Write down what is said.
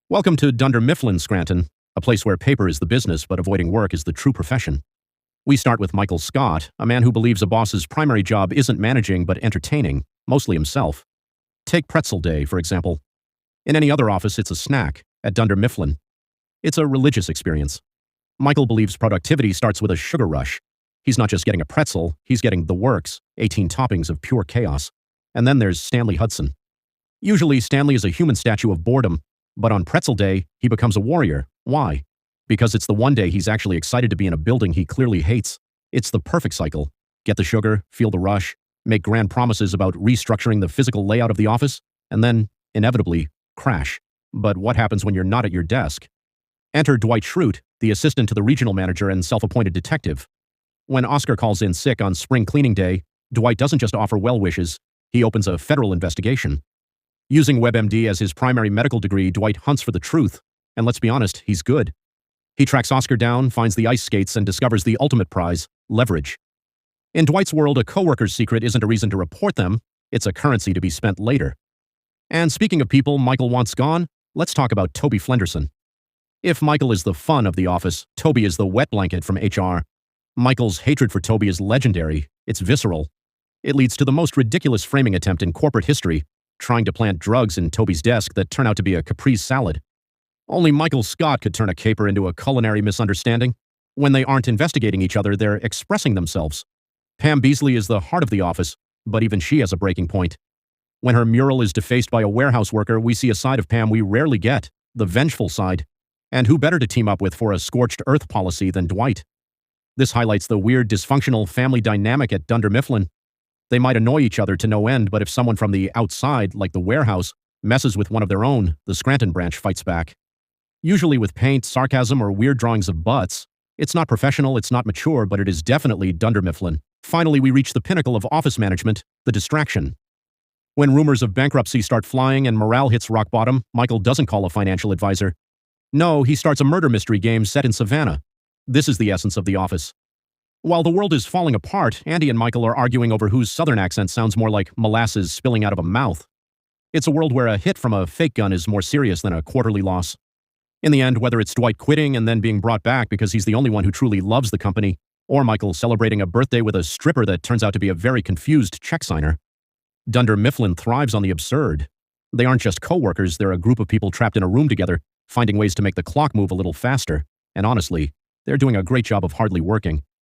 Welcome to Dunder Mifflin, Scranton, a place where paper is the business but avoiding work is the true profession. We start with Michael Scott, a man who believes a boss's primary job isn't managing but entertaining, mostly himself. Take Pretzel Day, for example. In any other office, it's a snack. At Dunder Mifflin, it's a religious experience. Michael believes productivity starts with a sugar rush. He's not just getting a pretzel, he's getting the works, 18 toppings of pure chaos. And then there's Stanley Hudson. Usually, Stanley is a human statue of boredom, but on Pretzel Day, he becomes a warrior. Why? Because it's the one day he's actually excited to be in a building he clearly hates. It's the perfect cycle. Get the sugar, feel the rush, make grand promises about restructuring the physical layout of the office, and then, inevitably, crash. But what happens when you're not at your desk? Enter Dwight Schrute, the assistant to the regional manager and self-appointed detective. When Oscar calls in sick on spring cleaning day, Dwight doesn't just offer well wishes, he opens a federal investigation. Using WebMD as his primary medical degree, Dwight hunts for the truth, and let's be honest, he's good. He tracks Oscar down, finds the ice skates, and discovers the ultimate prize, leverage. In Dwight's world, a coworker's secret isn't a reason to report them, it's a currency to be spent later. And speaking of people Michael wants gone, let's talk about Toby Flenderson. If Michael is the fun of the office, Toby is the wet blanket from HR. Michael's hatred for Toby is legendary, it's visceral. It leads to the most ridiculous framing attempt in corporate history, trying to plant drugs in Toby's desk that turn out to be a caprese salad. Only Michael Scott could turn a caper into a culinary misunderstanding. When they aren't investigating each other, they're expressing themselves. Pam Beasley is the heart of the office, but even she has a breaking point. When her mural is defaced by a warehouse worker, we see a side of Pam we rarely get, the vengeful side. And who better to team up with for a scorched earth policy than Dwight? This highlights the weird, dysfunctional family dynamic at Dunder Mifflin. They might annoy each other to no end, but if someone from the outside, like the warehouse, messes with one of their own, the Scranton branch fights back. Usually with paint, sarcasm, or weird drawings of butts. It's not professional, it's not mature, but it is definitely Dunder Mifflin. Finally, we reach the pinnacle of office management, the distraction. When rumors of bankruptcy start flying and morale hits rock bottom, Michael doesn't call a financial advisor. No, he starts a murder mystery game set in Savannah. This is the essence of the office. While the world is falling apart, Andy and Michael are arguing over whose southern accent sounds more like molasses spilling out of a mouth. It's a world where a hit from a fake gun is more serious than a quarterly loss. In the end, whether it's Dwight quitting and then being brought back because he's the only one who truly loves the company, or Michael celebrating a birthday with a stripper that turns out to be a very confused check signer, Dunder Mifflin thrives on the absurd. They aren't just co-workers, they're a group of people trapped in a room together, finding ways to make the clock move a little faster. And honestly, they're doing a great job of hardly working.